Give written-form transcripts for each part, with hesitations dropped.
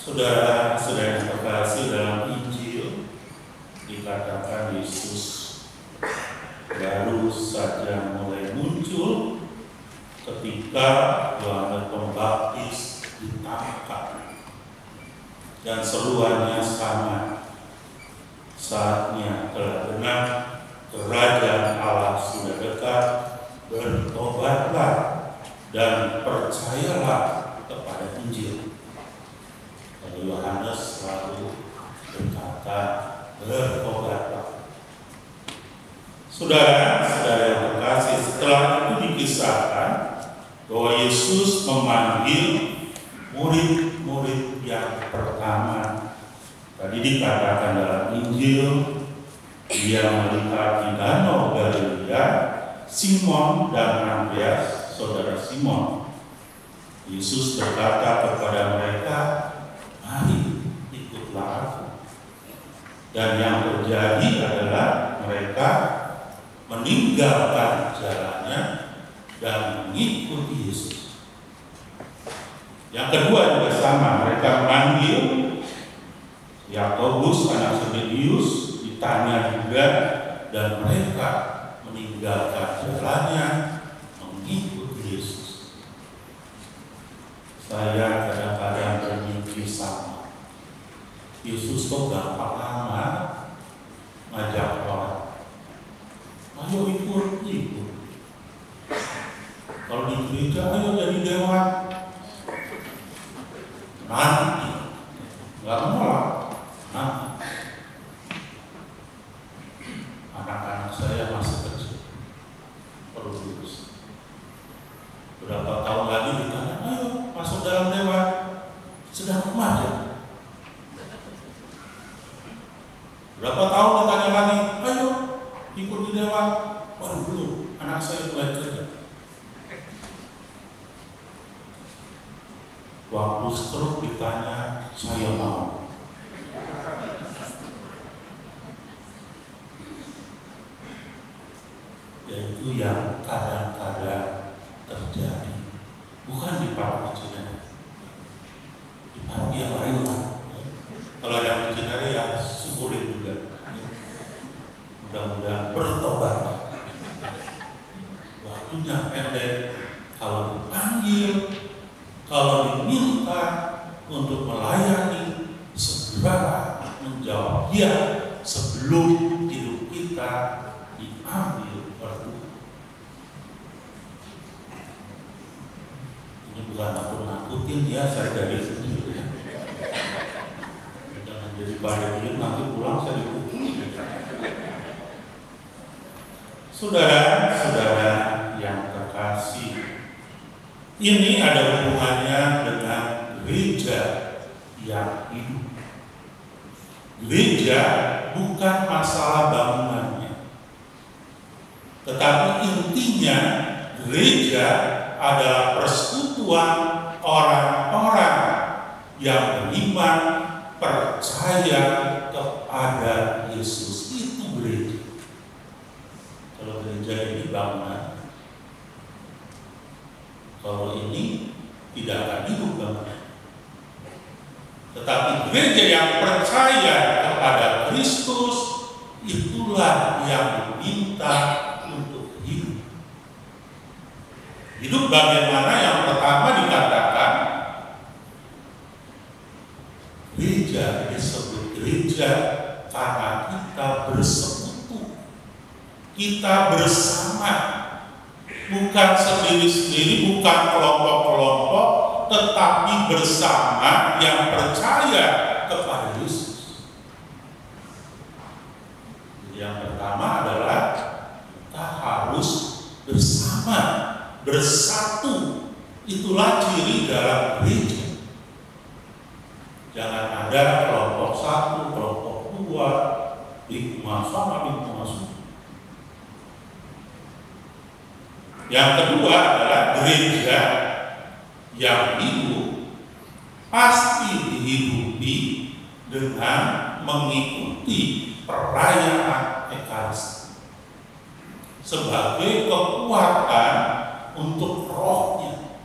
Saudara-saudara yang terkasih, dalam Injil dikatakan Yesus baru saja mulai muncul ketika Yohanes Pembaptis ditangkap, dan seruannya sama, saatnya telah genap, kerajaan Allah sudah dekat, bertobatlah dan percayalah kepada Injil. Lalu Yohanes selalu berkata, bertobatlah. Saudara-saudara yang terkasih, setelah itu dikisahkan bahwa Yesus memanggil murid-murid yang pertama. Tadi dikatakan dalam Injil, dia melihat di Danau Galilea Simon dan Andreas, saudara Simon. Yesus berkata kepada mereka, mari ikutlah aku. Dan yang terjadi adalah mereka meninggalkan jalannya dan mengikuti Yesus. Yang kedua juga sama, mereka memanggil Yakobus anak Zebedeus, ditanya juga, dan mereka meninggalkan jalannya mengikuti Yesus. Saya kadang-kadang bermimpi sama. Yesus kok gampang amat ngajak orang, ayo ikut. Kalau di gereja, ayo jadi dewan. Nanti nggak menolak. Nanti anak-anak saya masih kecil, perlu lulus. Berapa tahun lagi ditanya, ayo masuk dalam dewan. Sedang remaja. Berapa tahun ditanya lagi, ayo ikut di dewan. Waduh, belum, anak saya mulai kerja. Waktu stroke ditanya, saya mau. Yaitu yang kadang-kadang terjadi, bukan di paroki Cinere, di paroki yang lain. Kalau ada di Cinere ya syukurin juga. Mudah-mudahan bertobat. Waktunya pendek. Kalau dipanggil, kalau diminta untuk melayani, segera menjawab ya sebelum hidup kita diambil perlu. Ini bukan nakut-nakutin ya, saya dari sendiri. Jangan jadi badai nanti pulang saya dipukuli. Saudara-saudara yang terkasih, ini ada hubungannya dengan gereja yang hidup. Gereja bukan masalah bangunannya, tetapi intinya gereja adalah persekutuan orang-orang yang beriman, percaya kepada Yesus. Itu gereja. Kalau gereja ini bangunan, kalau ini tidak akan hidup bangunan. Tetapi gereja yang percaya kepada Kristus, itulah yang diminta untuk hidup. Hidup bagaimana? Yang pertama dikatakan, gereja disebut gereja karena kita bersekutu, kita bersama, bukan sendiri-sendiri, bukan kelompok-kelompok, tetapi bersama yang percaya kepada Yesus. Yang pertama adalah kita harus bersama, bersatu. Itulah ciri dalam gereja. Jangan ada kelompok satu, kelompok dua, hikmah sama, hikmah sama. Yang kedua adalah gereja yang hidup pasti dihidupi dengan mengikuti perayaan Ekaristi sebagai kekuatan untuk rohnya.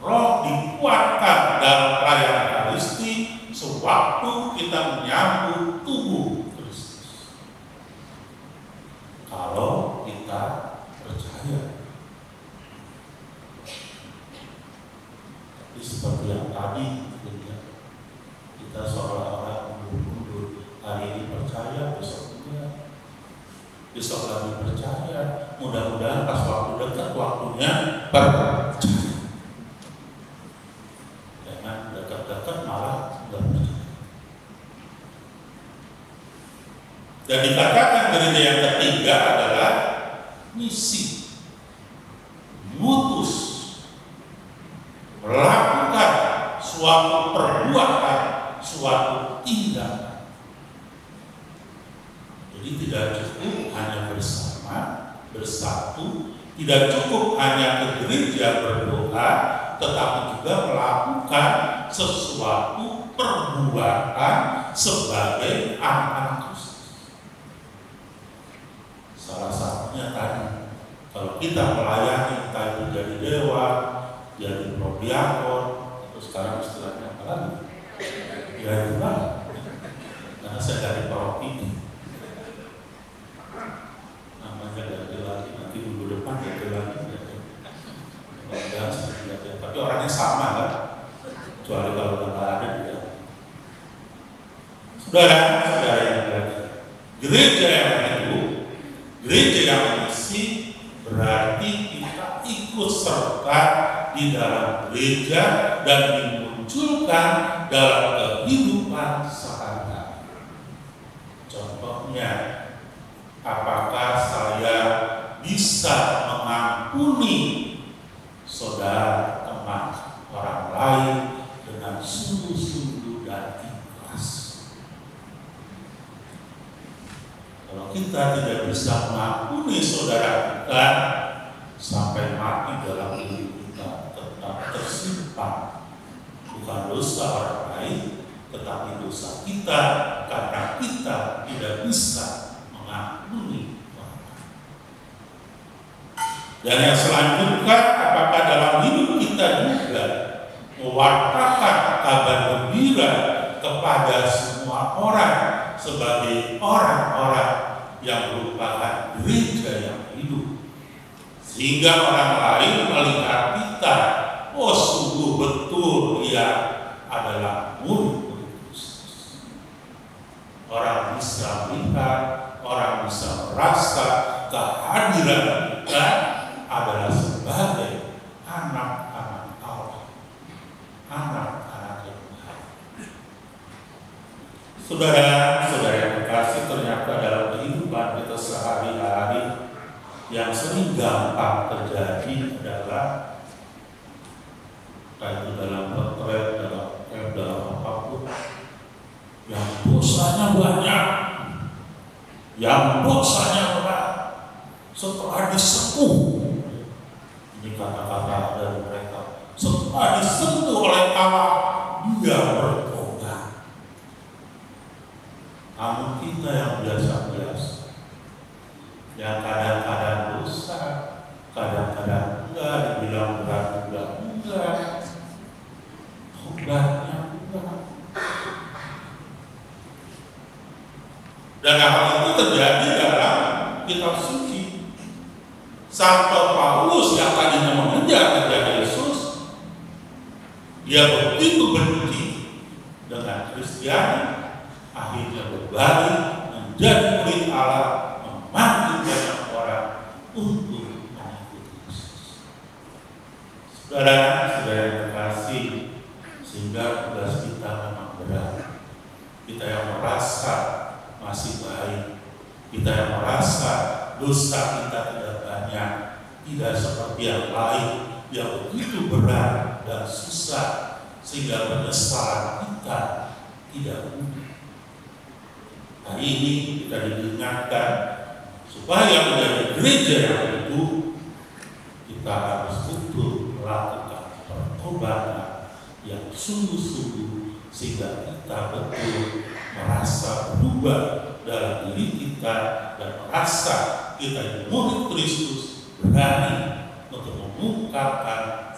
Roh dikuatkan dalam perayaan Ekaristi sewaktu kita menyambut tubuh Kristus. Kalau kita percaya. Tapi seperti yang tadi, kita seolah-olah mundur-mundur. Hari ini percaya, besok enggak. Besok lagi percaya. Mudah-mudahan pas waktu dekat waktunya percaya. Jangan dekat-dekat malah berpercaya. Dan dikatakan gereja yang ketiga adalah misi, mutus, melakukan suatu perbuatan, suatu tindakan. Jadi tidak cukup hanya bersama, bersatu, tidak cukup hanya ke gereja berdoa, tetapi juga melakukan sesuatu perbuatan sebagai anak Kristus. Salah satunya tadi, kalau kita melayani, entah itu jadi dewa, jadi prodiakon, atau sekarang istilahnya apa lagi? Ya itulah, karena saya dari paroki, namanya ganti lagi, nanti minggu depan ganti lagi. Tapi orangnya sama kan, kecuali kalau nggak ada dia. Saudara yang berarti, gereja yang itu, gereja yang misi berarti kita ikut serta di dalam gereja dan dimunculkan dalam kehidupan sehari-hari. Contohnya, apakah saya bisa mengampuni saudara, teman, orang lain dengan sungguh-sungguh dan ikhlas? Kalau kita tidak bisa mengampuni saudara kita, sampai mati dalam diri kita tetap tersimpan. Bukan dosa orang lain, tetapi dosa kita karena kita tidak bisa mengampuni orang lain. Dan yang selanjutnya, apakah dalam hidup kita juga mewartakan kabar gembira kepada semua orang sebagai orang-orang yang merupakan gereja yang hidup, sehingga orang lain melihat kita, oh sungguh betul ia adalah murid Kristus. Orang bisa melihat, orang bisa merasa kehadiran kita adalah sebagai anak-anak Allah, anak-anak yang baik. Saudara-saudara yang terkasih, ternyata dalam kehidupan kita sehari-hari yang sering gampang terjadi adalah itu dalam potret, dalam apapun, yang dosanya banyak, yang dosanya berat, setelah disepuh. Ini kata-kata dari mereka. Setelah disentuh oleh Allah, dia bertobat. Namun kita yang biasa-biasa, yang kadang-kadang dosa, kadang-kadang enggak, dibilang berat juga enggak, tobatnya enggak. Dan hal itu terjadi dalam kitab suci. Santo Paulus yang tadinya mengejar Yesus, dia begitu benci dengan Kristiani, akhirnya berbalik menjadi murid Allah, memanggil banyak orang untuk mengikuti Yesus. Saudara-saudara yang terkasih, sehingga tugas kita memang berat. Kita yang merasa masih baik, kita yang merasa dosa kita tidak banyak, tidak seperti yang lain yang begitu berat dan susah, sehingga penyesalan kita tidak mudah. Hari ini kita diingatkan supaya menjadi gereja yang hidup, kita harus betul melakukan pertobatan yang sungguh-sungguh, sehingga kita betul merasa berubah dalam diri kita dan merasa kita murid Kristus, berani untuk mengungkapkan